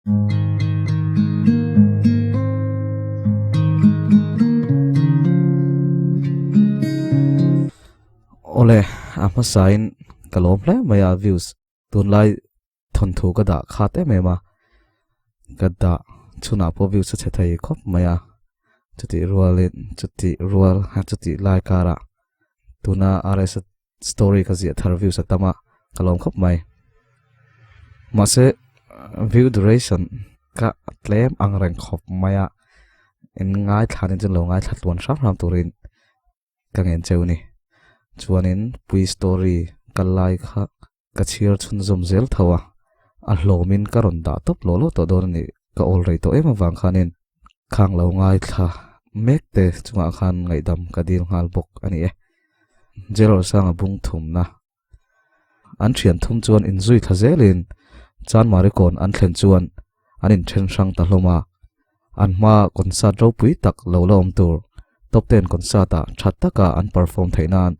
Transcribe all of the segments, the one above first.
Ole ama sign kalom le maya views tun lai thon thu ka da khate me ma ka da chuna po views che thai khop maya chuti rualin chuti rual ha chuti lai kara tuna rs story ka zia thar views atama kalom khop mai ma se view duration ka tlem angreng khop maya in ngai thanin chen lo ngai thlatwan sap ram turin ka ngen cheuni chuanin pui story kalai kha kachir chun zom zel thawa a hlomin karon da top lo lo to don ni ka ol rei to ema wang khanin khang lo ngai tha mek te chunga khan ngai dam ka dil ngal bok ani e J.Lalrosanga bung thum na an thian thum chuan in zui tha zelin chan mari kon an thlen chuan anin then sang ta hloma an ma concert ro pui tak lo lom tur top 10 concert ta thatta ka an perform thainan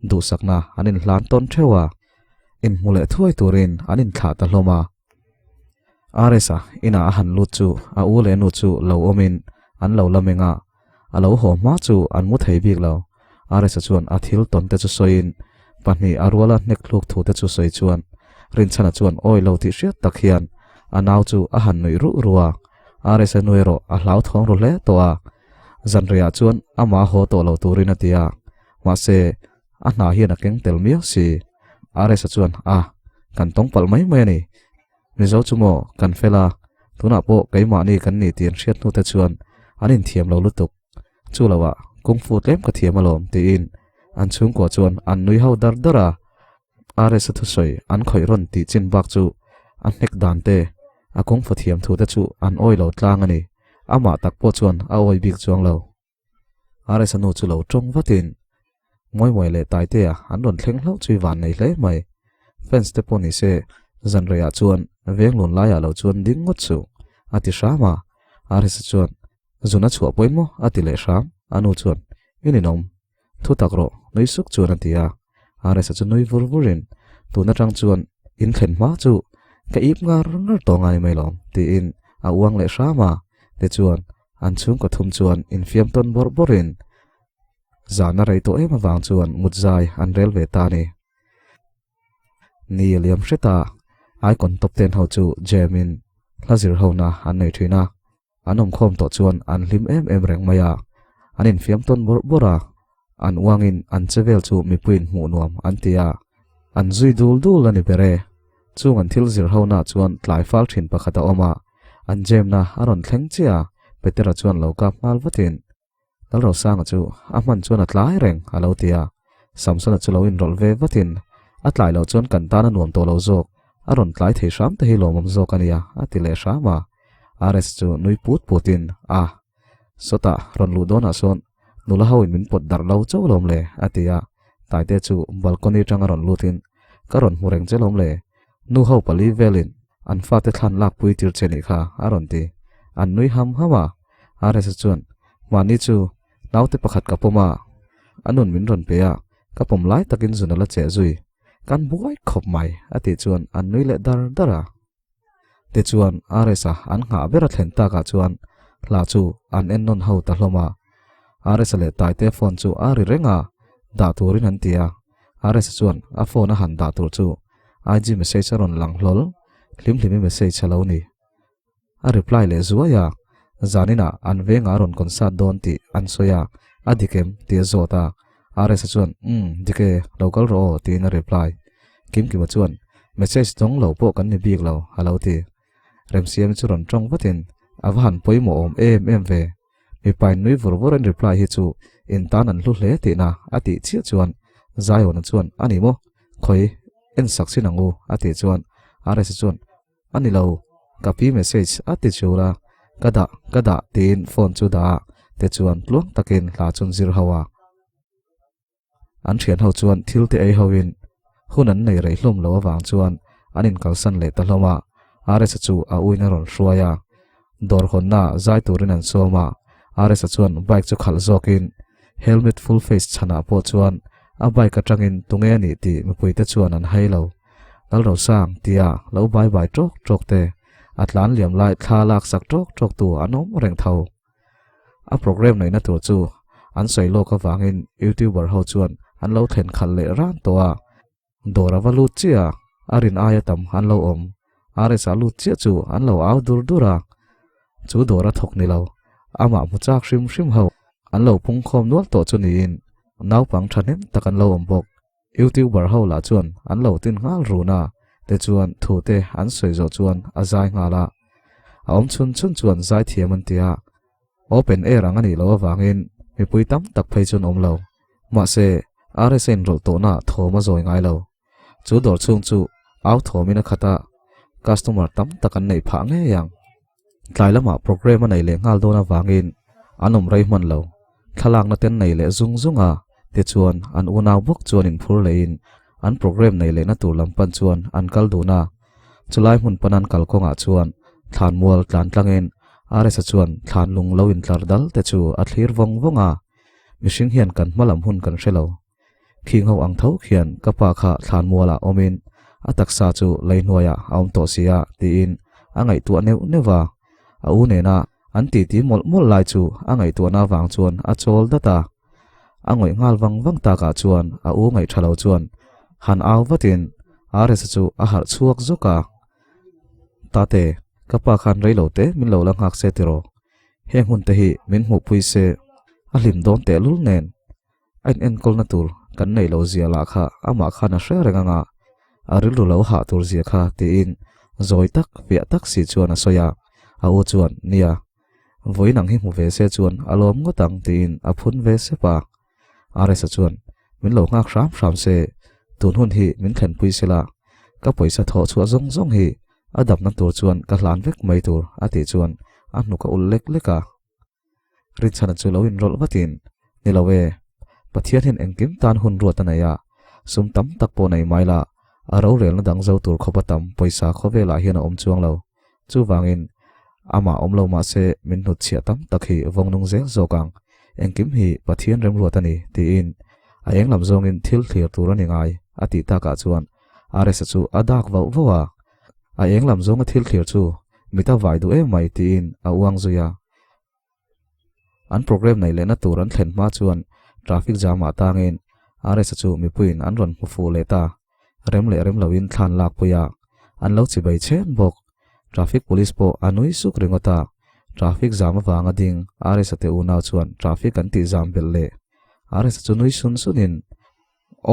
du sakna anin hlan ton thewa in mule thuai turin anin thla ta hloma aresa ina han lu chu a u le nu chu lo omin an lo lamenga a lo ho ma chu an mu thei bik lo aresa chuan a thil ton te chu soin pani arwala nek luk thu te chu soi chuan rin chana chuan oi lo ti hriat tak hian anaw chu a han noi ru ruwa aresa nuero a hlau thong ro le to a zanria chuan ama ho to lo turin atia ma se a na hian a keng tel mi si aresa chuan a kan tong pal mai mai ni mizo chumo kan fela tuna po keima ni kan ni tian hriat nu te chuan anin thiam lo lutuk chu lawa kung fu tlem ka thiam alom ti in an chung ko chuan an nui hau dar dara aresa thu soi an khoi ron ti chin bak chu an nek dan te a kung fu thiam thu te chu an oi lo tlang ani ama tak po chuan a oi bik chuang lo aresa nu chu lo tong vatin moi moi le tai te an ron thleng hlo chui van nei hle mai fans te poni se zanreya chuan veng lon la ya lo chuan ding ngot chu ati shama aresa chuan zuna chua poimo ati le sham anu chuan ininom thu takro noi suk chuan atia aresa chu noi vurvurin tuna tang chuan in thlen ma chu ka ip ngar ngar to ngai mai lom ti in a uang le shama te chuan an chung ko thum chuan in fiam ton bor borin zana rei to ema wang chuan mutzai an railway ta ni liam hreta ai kon top 10 ho chu jamin lazir ho na an nei thina anom khom to chuan an lim em reng maya anin fiam ton bora an wangin an chevel chu mi puin mu nuam an tia an zui dul ani pere chung an thil zir ho na chuan tlai fal thin pakhata oma an jem na aron thleng chia petera chuan loka mal vatin Lalrosanga chu aman chuan atlai reng alo tia samsona chu lo in rol ve vatin atlai lo chuan kan ta na nuam to lo zok aron tlai thei sham te hi lomam zok ania atile shama ares chu nui putin a sota ron lu dona son nula hawin min pot dar lo chawlom le atia taite chu balcony tanga ron lutin karon mureng chelom le nu ho pali velin an fa te thlan lak pui tir cheni kha aron ti an nui ham hama ares chuan mani chu naute pakhat kapoma anun min ron peya kapom lai takin zunala che zui kan buai khop mai ati chuan an nui le dara te chuan aresa an nga bera thlen ta ka chuan la chu an en non ho ta hloma aresa le tai te phone chu ari renga da turin an tia aresa chuan a phone a han da tur chu ig message ron lang hlol hlim message chalo ni a reply le zuaya zanina an venga ron concert don ti an soya adikem ti zota aresa chuan dike local ro ti na reply kim chuan message dong lo po kan ni bik lo halo ti remsiam churon tong vatin avhan poimo om em ve mi pai nui vorvor an reply hi chu in tan an hlu hle ti na ati chi chuan zayo na chuan ani mo khoi en saksin angu ati chuan aresa chuan ani lo copy message ati chura kada tin phone chu da te chuan pluang takin la chun zir hawa an thian ho chuan thil te ei hoin hunan nei rei hlom lo awang chuan anin kalsan le ta hloma aresa chu a uina ron hruaya dor honna zai turin an soma aresa chuan bike chu khal zokin helmet full face chana po chuan a bike atangin tunge ni ti mipui te chuan an hailo Lalrosang tia lo bye trok te atlan liam lai thalak sak trok tu anom reng thau a program nei na tur chu an soilo ka wangin youtuber ho chuan an lo thlen khal le ran to a dora valu chia arin aya tam an lo om are salu chia chu an lo aw dur dura chu dora thok ni lo ama muchak shim ho an lo pung khom nual to chu ni in nau pang thanem takan lo om bok youtuber ho la chuan an lo tin ngal runa te chuan thu te an soi zo chuan azai ngala a om chun chuan zai thiam an tia open air ang ani lo wangin mi pui tam tak phei chun om lo ma se RSN rol to na thoma zoi ngai lo chu dor chung chu aw thomina khata customer tam takan nei pha nge yang tlailama program nei le ngal do na wangin anom rei man lo thalang na ten nei le zunga te chuan an unaw bok chuan in phur le in an program nei le na tur lampan chuan an kal du na chulai mun panan kal konga chuan thlan mual tlan tlangin RS chuan thlan lung lo in tlar dal te chu a thlir wonga mishing hian kan malam hun kan shelo king ho ang thau khian kapa kha thlan muala omin ataksa chu leinoya aum to sia ti in angai tu neu newa a u ne na an ti mol lai chu angai tu na wang chuan a chol data angoi ngal wang ta ka chuan a u ngai thalo chuan han aw watin RS chu a har chuak zoka tate kapa khan reilo te min lo lang hak se tiro heng hun te hi min mu pui se a lim don te lul nen en kol na tur kan nei lo zia la kha ama khana hre renganga aril lo ha tur zia kha te in zoi tak via tak si chuan a soya a u chuan nia voi nang hi mu ve se chuan alom ngotang te in a phun ve se pa RS chuan min lo ngak ram se tun hun hi min thlen pui se la ka poisa tho chu zong hi adap na tur chuan ka hlan vek mai tur ati chuan an nu ka ul leka rin chana chu lo in rol watin ni lo we pathian hin engkim tan hun ruat anaya sum tam tak po nei mai la aro rel na dang zo tur khopatam poisa khove la hian om chuang lo chu wangin ama om lo ma se min nu chia tam takhi vongnung zel zokang engkim hi pathian rem ruat ani ti in a eng lam zong in thil thlir tur ani ngai ati ta ka chuan RS chu adak wa a eng lam zong a thil thlir chu mita vai du e mai ti in a uang zuya an program nei le na tur an thlen ma chuan traffic jam atangin RS chu mi puin an ron fu le ta rem lo in thlan lak puya an lo chi bai chen bok traffic police po anui suk ringota traffic jam awanga ding RS te u naw chuan traffic an ti jam bel le RS chu nui sunin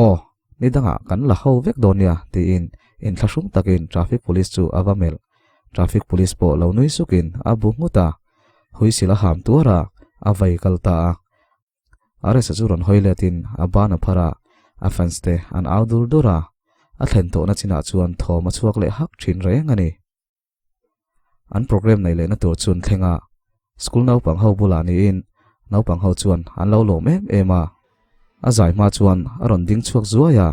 o ni danga kan la ho vek donia ti in thlasung takin traffic police chu awamel traffic police po lo nui sukin abu nguta huisila ham tuara avai kalta RS chu ron hoiletin abana phara offense te an outdoor dora a thlen to na china chuan thoma chuak le hak thin reng ani an program nei le na tur chun thlenga school nau pang ho bulani in nau pang ho chuan an lo lom ema a zai ma chuan a ron ding chuak zuaya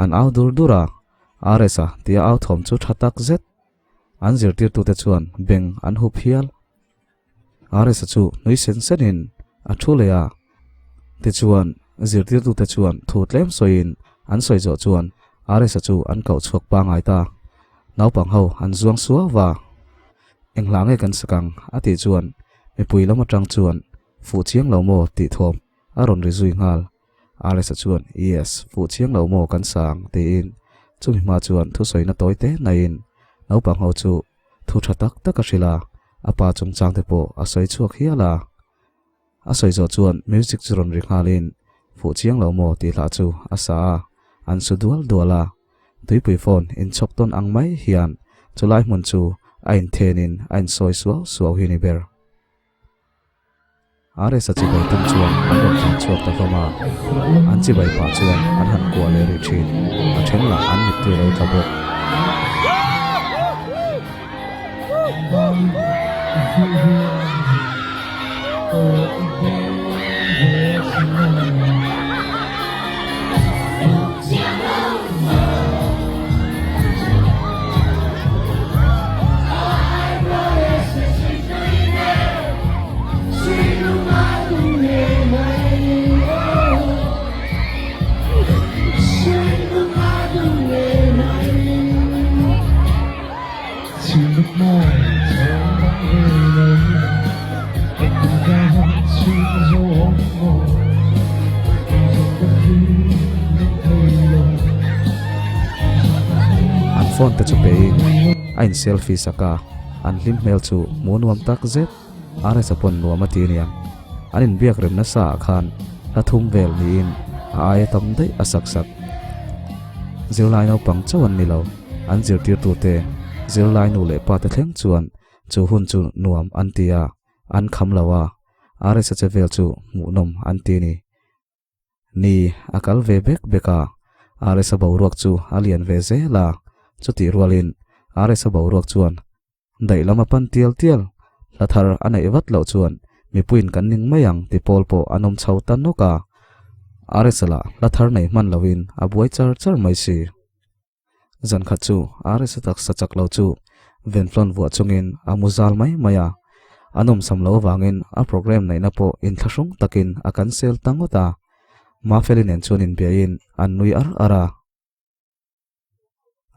an outdoor dora RS a tia out thom chu thatak zet an zirtir tu te chuan beng an hu phial RS chu nui senin a thuleya te chuan zirtir tu te chuan thu tlem soin an soi zo chuan RS chu an kau chuak pa ngai ta nau pang ho an zuang suwa wa englange kan sakang ati chuan mi pui lama tang chuan fu chiang lo mo ti thom aron ri zui ngal RS chuan yes fu chiang lo mo kan sang te in chumi ma chuan thu soina toite nain nau pang ho chu thu thatak takashila apa chung chang te po asoi chuak hiala asoi zo chuan music churon ri ngalin fu chiang lo mo ti la chu asa an su duala tuipui phone in chokton ang mai hian chulai mun chu ain thenin ain soi suaw hi ni ber RS chi bai tam chuan an ron thang chuak ta khoma an chi bai pa chuan an han ko le ri thin a then la an mit tu lo ta bok to look more phone te chu pe in ain selfie saka an lim mel chu munuam tak zet are sapon nuama ti niam anin biak rem na sa khan la thum vel ni in ai tam dei asak sak zirlai no pang chawan ni lo an zir tir tu te zirlai nu le pa te thleng chuan chu hun chu nuam an tia an kham lawa are sa che vel chu munom an ti ni akal ve bek beka are sa boruak chu alian ve ze la chu ti rualin are sa boruak chuan dai lama pan tial tial la thar anai wat lo chuan mi puin kan ning mayang ti polpo anom chho tan no ka are sala la thar nei man lovin abuai char char mai si zan kha chu are sa tak sa chak lo chu venflon wa chungin amuzal mai maya anom samlo wangin a program nei na po in thasung takin a cancel tangota ma felin en chunin bein an nui ar ara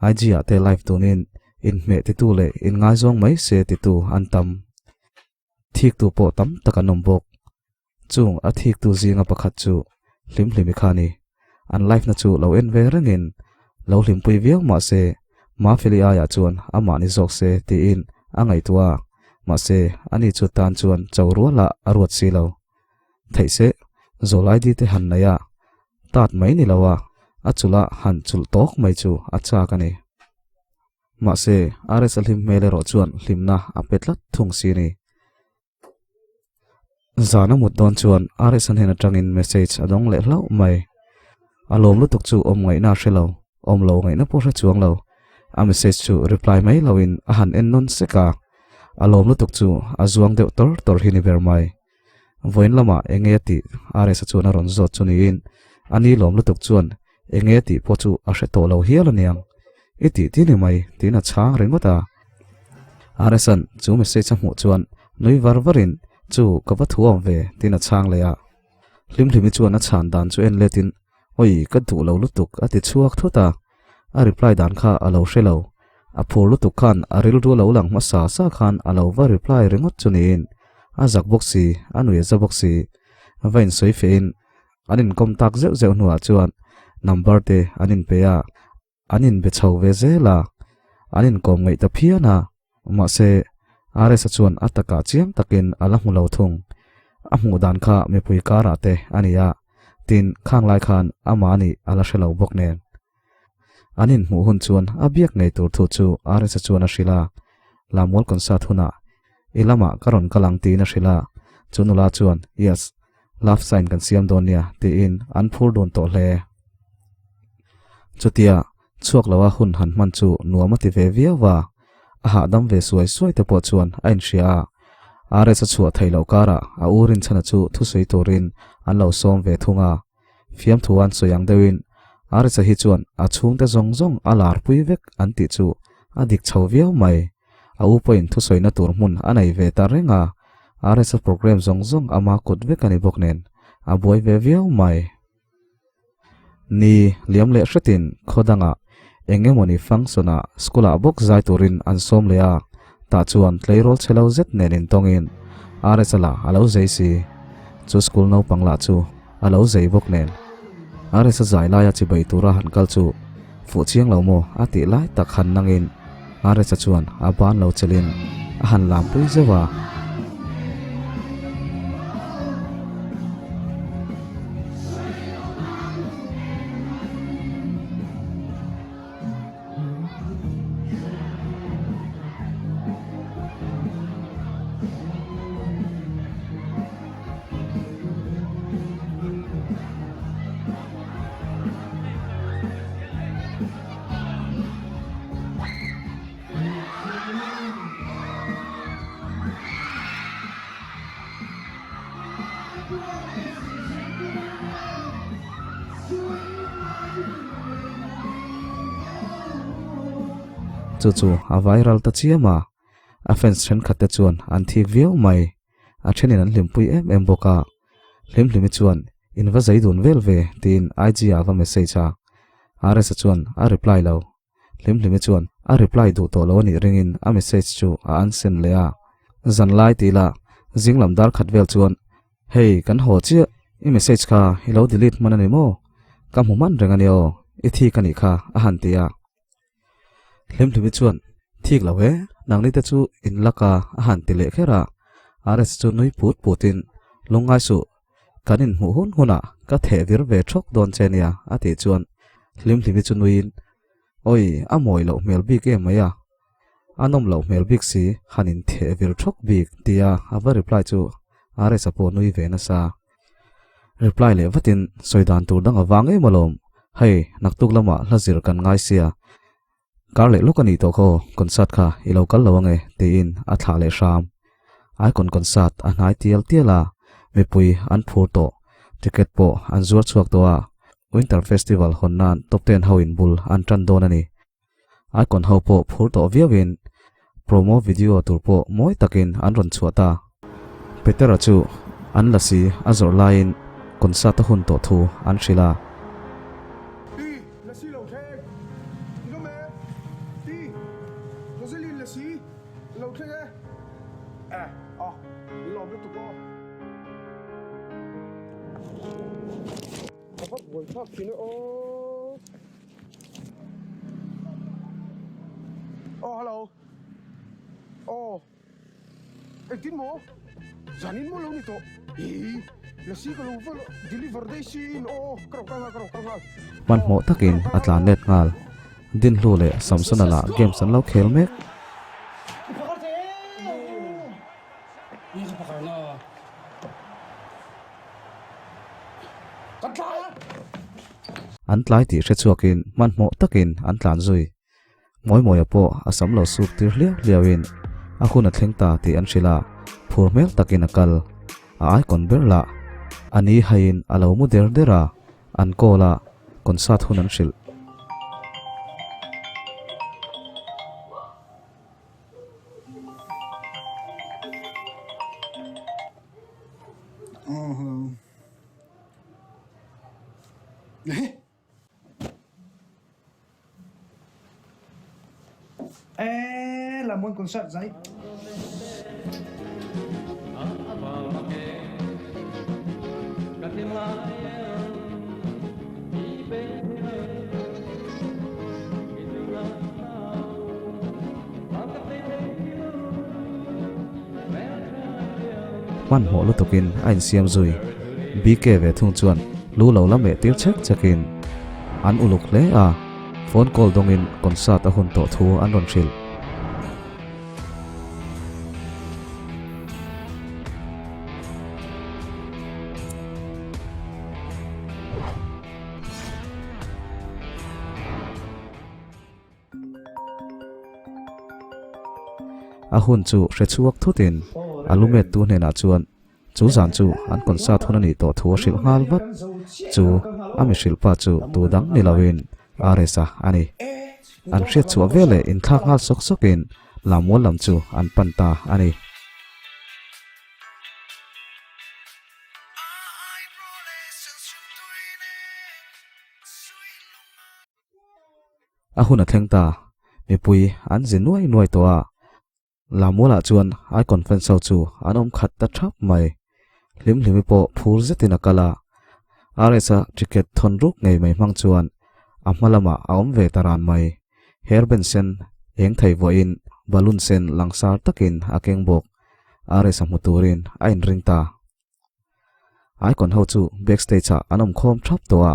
ajia te live tunin in me ti tu le in ngai zong mai se ti tu an tam thik tu po tam takanom bok chung a thik tu zinga pakhat chu hlim hlimi khani an live na chu lo en ve rangin lo hlim pui viau ma se ma feli aya chuan ama ni zok se ti in angai tua ma se ani chu tan chuan chawruwa la arwat si lo thaise zolai di te han na ya tat mai ni lawa achula han chul tok mai chu acha kani ma se are salim mele ro chuan hlimna apetlat thung si ni zana mut don chuan are san hena tangin message adong le hlau mai alom lu tuk chu om ngai na hrelo om lo ngai na po hra chuang lo a message chu reply mai loin a han en non seka alom lu tuk chu azuang de tor hini ber mai voin lama engeti are sa chu na ron zot chu ni in ani lom lu tuk chuan engeti po chu a hre to lo hial aniang iti ti ni mai tina chang rengota are san chu message mu chuan nui varvarin chu kawa thuam ve tina chang leya hlim hlimi chuan a chan dan chu en letin oi ka du lo lutuk ati chuak thota a reply dan kha alo hrelo a phur lutuk khan a ril ru lo lang ma sa sa khan alo va reply ringot chunin a zak boxi anui za boxi vain soi fein anin contact zeu zeu nuwa chuan number te anin pe ya anin be chho ve zela anin kom ngai ta phiana ma se are sa chuan ataka chiang takin ala mu lo thung a mu dan kha me pui kara te ania tin khang lai khan amani ala shelo bok nen anin mu hun chuan abiak nei tur thu chu are sa chuan a shila lamol kon sa thuna ilama karon kalang ti na shila chunula chuan yes love sign kan siam donia ti in an phur don to hle chutia chuak lawa hun han man chu nuama ti ve viawa a ha dam ve suai suai te po chuan ain ria are sa chu thailo kara a urin chana chu thu sei torin an lo som ve thunga fiam thuan soyang dewin are sa hi chuan a chung te zong zong alar pui vek an ti chu adik chho viau mai a u point thu soina tur mun anai ve ta renga are sa program zong zong ama kut vek ani bok nen a boy ve viau mai ni liam le hretin khodanga engemoni functiona skula bok zai turin an som lea ta chuan tleirol chelo zet nenin tongin are sala alo zeisi chu school no pangla chu alo zei bok nen are sa zai la ya chi bai tura han kal chu fu chiang lo mo ati lai tak han nangin are sa chuan aban lo chelin a han lam pui zewa chu a viral ta chiama a fans chen khatte chuan an thik viau mai a thenin an limpui em boka hlimhlimi chuan in va zaidun vel ve tin ig ava message a are sa chuan a reply lo hlimhlimi chuan a reply du to lo ni ringin a message chu a an sen le a zan lai ti la jinglam dar khat vel chuan hey kan ho chi i message kha hello delete manani mo kam human rengani o i thi kani kha a han tia hlem hlemi chuan thik lo we nang ni te chu in laka a han ti le khera ares chu noi put putin lungai su kanin mu hun huna ka the vir ve thok don chenia ati chuan hlem hlemi chu nuin oi a moi lo mel bi ke maya anom lo mel bik si hanin the vir thok bik tia ava reply chu ares apo nui ve na sa reply le vatin soidan tur dang awange malom hei naktuk lama hlazir kan ngai sia karle lokani to kho concert kha ilokal lawange te in a tha le sham ai concert a nai tial tiala me pui an phur to ticket po an zuar chuak to a winter festival honnan top 10 hawin bul an tran don ani ai ho po phur to viawin promo video tur po moi takin an ron chuata petera chu an lasi azor line concert hun to thu an shila Hello. Tin mo? Zanin mo lang nito. Lasi ka lang deliver day sin. Karong. Man mo takin atlanet ngal din hlule samson ala game san lo khel mek an tlai ti hre chuakin man mo takin an tlan zui moi apo asam lo suk tir liawin a khuna thlengta ti an shila phurmel takin akal ai kon berla ani hain alo mu dera an kola concert hun an shil là môn concert giấy. man mo lu tokin ain siam zui bk ve thung chuan lu lo la me tir chek chakin an uluk le a phone call dongin concert a hun to thu an ron thil a hun chu hre chuak thutin alumet tu hena chuan chu zan chu an concert hunani to thu hril ngal vat chu ami shilpa chu tu dang nilawin aresa ani an hriat chu avele in thak ngal sok sokin lamwal lam chu an panta ani a hun a thlengta mipui an zinuai to a lamwala chuan ai conference chu anom khat ta thap mai hlimhlimi po phur zetin akala aresa ticket thon ruk ngei mai mang chuan amhalama aom ve taran mai herben sen eng thei voin balloon sen langsar takin akeng bok aresa muturin ain ringta ai kon ho chu backstage a anom khom thap to a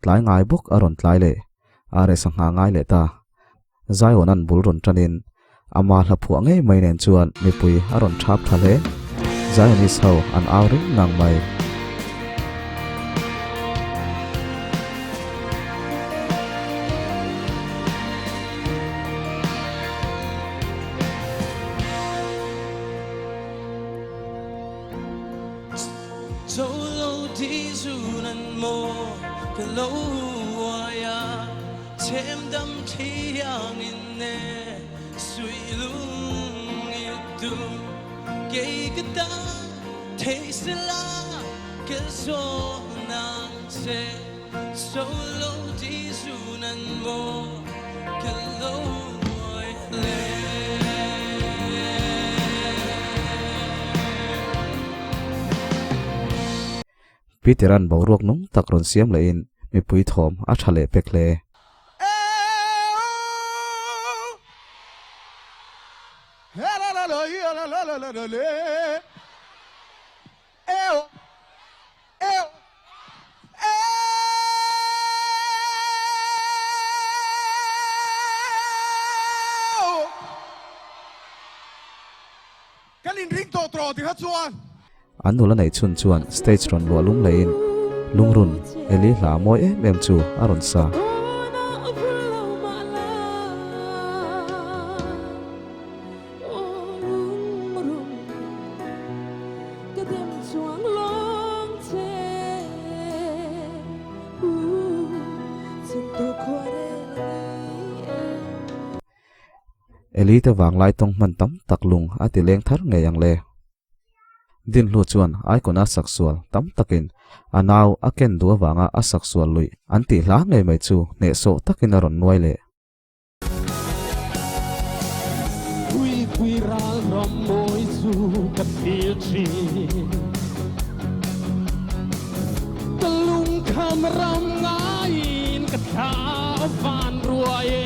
tlai ngai bok aron tlai le aresa nga ngai le ta zaion an bulron tanin ama la phu ngai mai nen chuan mipui aron thap thale zionis ho an auring nang mai Peteran bawruak nung takron siam lein mipui thom a thale pekle la la la le. Eo, eo, eo. Cái linh ring to trò thì hết chuan. An nula nei chun chuan stage ron lo lung lein lungrun eli la moi em chu aron sa eli te wang lai tong man tam tak lung ati leng thar nge yang le din lu chuan ai kona saksual tam takin anaw aken du wanga asaksual lui anti hla nge mai chu ne so takin aron nuai le quy ra rom môi du cắt phía chi lung kham ram ngain cắt thao van ruae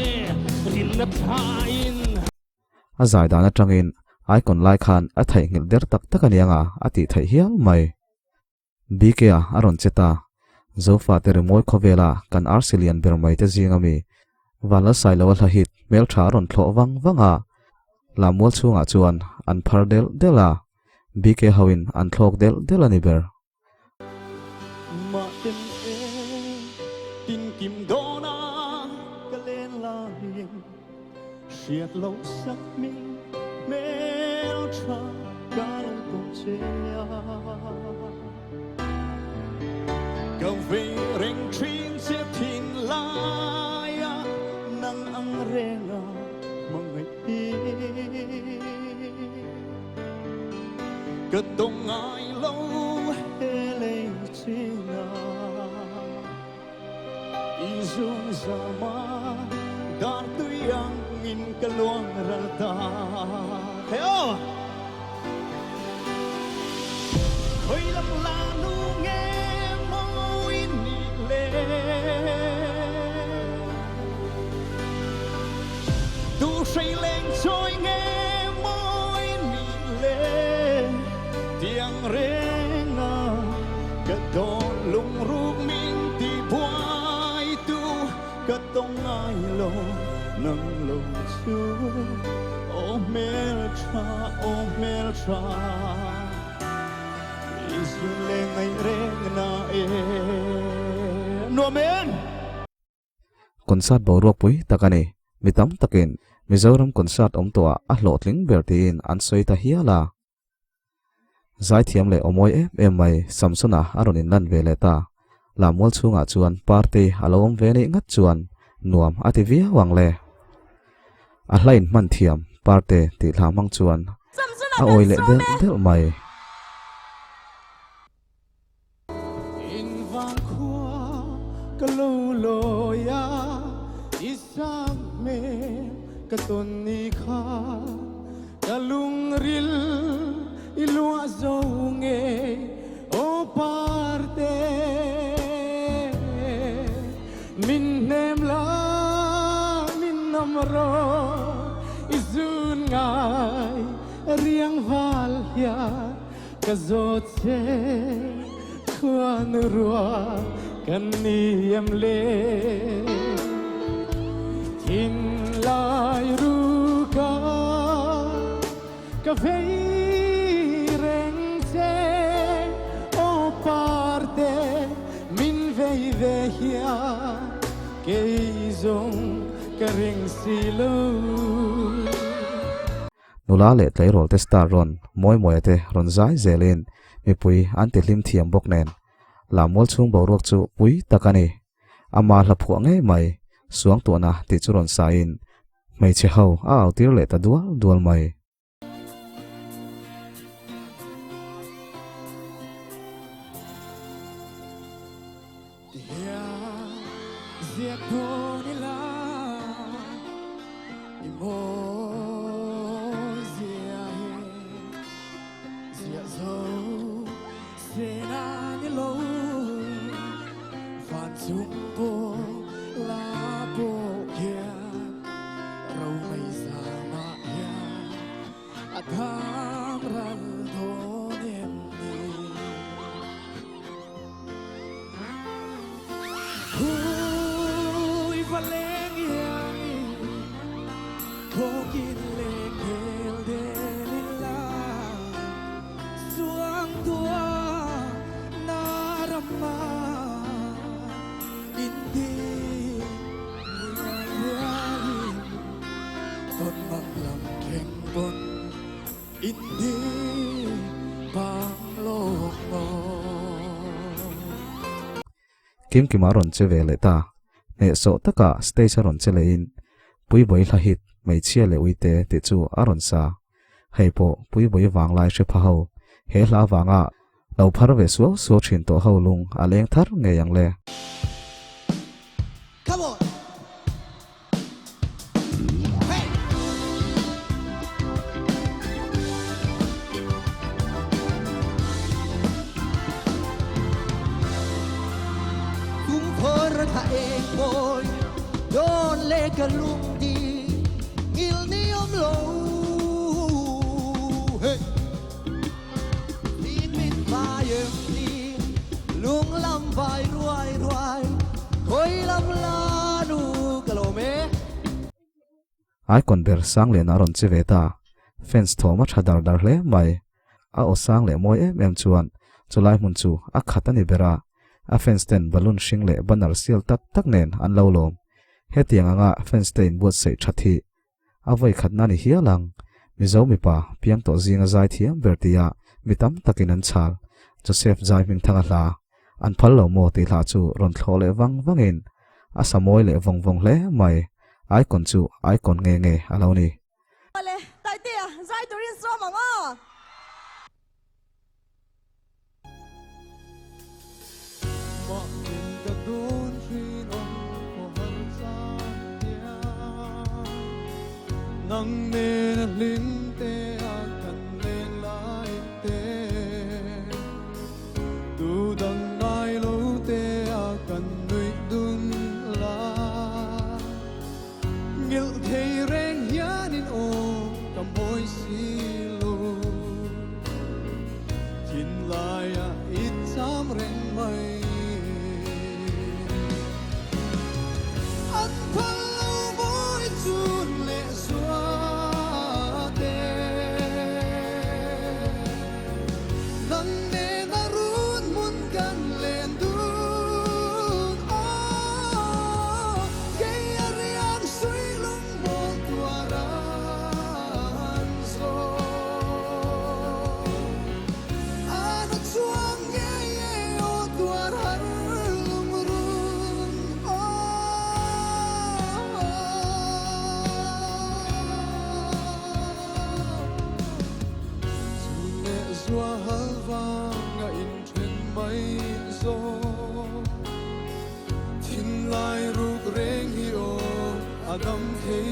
rin na thain a zai dana tangin ai kon lai khan a thai ngil der tak tak anianga ati thai hial mai bikea aron cheta zofa te remoi khovela kan arsilian bermai te jingami wala sailawa hit mel tha ron thlo wanga lamol chunga chuan an phardel dela bike hawin an thlok del ani ber ma tin e tin kim dona kalen la hin siết lâu sắc mi mel tra kan ko chea câu về ring trin sẽ tin lai nang ang renga mangai cái tông ai lâu hele china izung sama dar tu yang in keluang rata heo khoi lam la nu nghe môi ni le tu say lên trôi nghe môi ni le tiếng renga cái ton lung ruk min ti buai tu cái tông ai lo nang lo chu o mel tra is you le ngai rengna e no men concert bo ruak pui takani mitam takin mizoram concert omtoa a hlotling bertin an soita hiala zai thiam le omoi em mai samsuna aronin nan vele ta lamol chunga chuan party alom veni ngat chuan nuam ativia wangle a hlain man thiam party ti hlamang chuan a oile del mai in vang khua kalu loya isang me katon ni kha kalung ril ilua zonge o parte min nem la min namro izun ngai riang val ya kazot se kwan rua kan niam le tin lai ru ka cafe reng se o parte min vei ve hia ke zong ka ring silu nula le tleirol te star ron moi te ron zai zelin mi pui anti lim thiam bok nen lamol chung bo ruak chu pui takani ama hla phuang nge mai suang tu na ti chu ron sain mai che ho a autir le ta dual mai ral thon em hui valeng yang kokin leng hel delila suang tua narama indi ton mang lam keng bon indi bang lo ngo kim kimaron che ve le ta ne so taka stage ron che le in pui boi la hit mai chia le uite ti chu aron sa hei po pui boi wang lai she pha ho he la wanga lo phar ve so so thin to ho lung a leng thar nge yang le come on hey kum phor tha ek boy don le ka lung di il ni om lo hey in mit bayem ni lung lam vai ruai ruai khoi lam la nu kalome ai kon ber sang le na ron che ve ta fans thoma thadar dar hle mai a o sang le moi em chuan chulai mun chu a khatani bera a fans ten balloon shing le banner sial tak tak nen an lo lom hetiang anga fans ten buat sei thathi a voi khatna ni hialang mizo mi pa piang to zinga zai thiam bertia mitam takin an chal joseph zai min thanga hla an phal lo mo ti hla chu ron thlole wang wangin a samoi le vong vong hle mai ai kon chu ai kon nge nge alo ni ale tai tia zai turin so manga ma in da don thin on ko hal sa tia nang ne na lin te a kan le lai te du dang nai lo te a kan nui dun la ngil thei reng hian in o kam hoi si lo chin lai a it sam reng mai an phal lo boy chun le zua te nang ne na run mun kan len dun oh ke ariang sui lung mo tuaran so anak suang ye ye o tuaran lung run Sune zua halwanga in tren mai zo Thin lai ruk reng hi o adam thei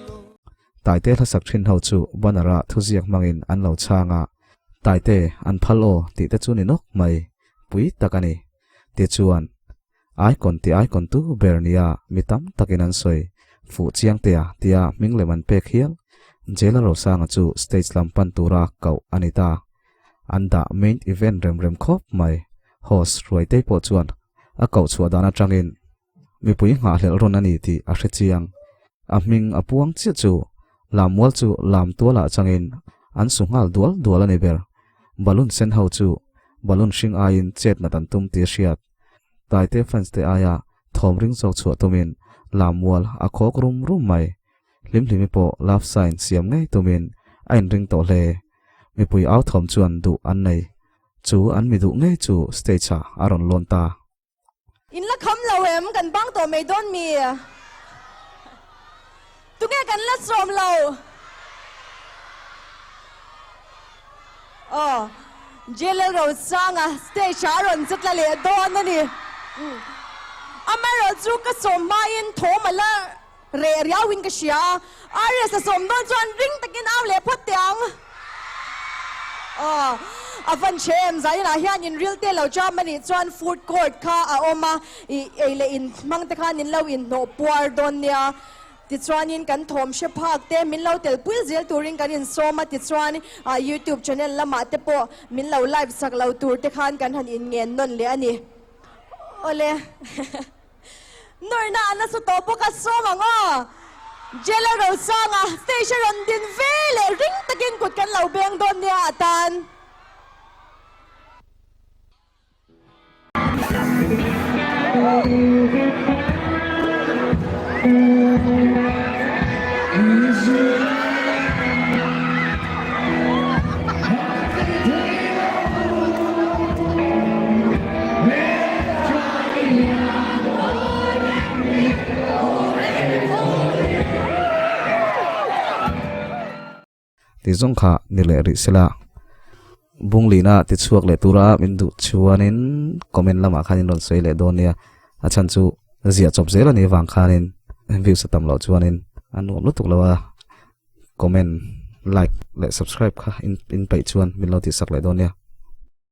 lo tai te thasak thin ho chu banara thuziak mangin an lo changa tai te an phal o ti te chu ni nok mai pui takani ti chuan ai kon tu bernia mitam takin an soi fu chiang te a tia mingleman pek hial J.Lalrosanga chu stage lampan tura kau anita anda main event rem khop mai host ruai te po chuan a kau chua dana tangin mi pui nga hlel ron ani ti a hre chiang a ming a puang chi chu lam wal chu lam tuala changin an sungal dual ani ber balloon sen ho chu balloon shing a in chet na tan tum ti hriat tai te fans te aya thom ring chok chu tumin lam wal a khok rum mai lim po love sign siam ngai tumin ain ring to hle mi pui au thom chuan du an nei chu an mi du ngai chu stage a aron lon ta in la kham lo em kan bang to me don mi tu nghe kan la som lo J.Lalrosanga stage aron chat la le don ani amaro chu ka som main thomala re ria win ka sia are sa som don chuan ring takin aw le phot tiang avan chem zaina hian in real te lo Germany chuan food court kha a oma e le in mang te khan in lo in no puar don nia ติดชวนินกันทอมเชพากเตมินเราเตลปุ้ยเจลตูริงกันอินโซมาติดชวนิYouTube channel ละมาเตปอมินเราไลฟ์สักเราตูร์เตคานกันหันอินเงินนนเลยอันนี้โอเลนอยน่าน่าสุดโตปกัสโซมังอ่ะJ.Lalrosanga station on din vele ring tagin kut kan lau beng don niya atan ti zong kha ni le ri sela bung lina ti chuak le tura min du chuanin comment lama khanin ron sei le donia achan chu zia chop zela ni wang khanin view satam lo chuanin anom lu tuk lawa comment like le subscribe kha in pai chuan min lo ti sak le donia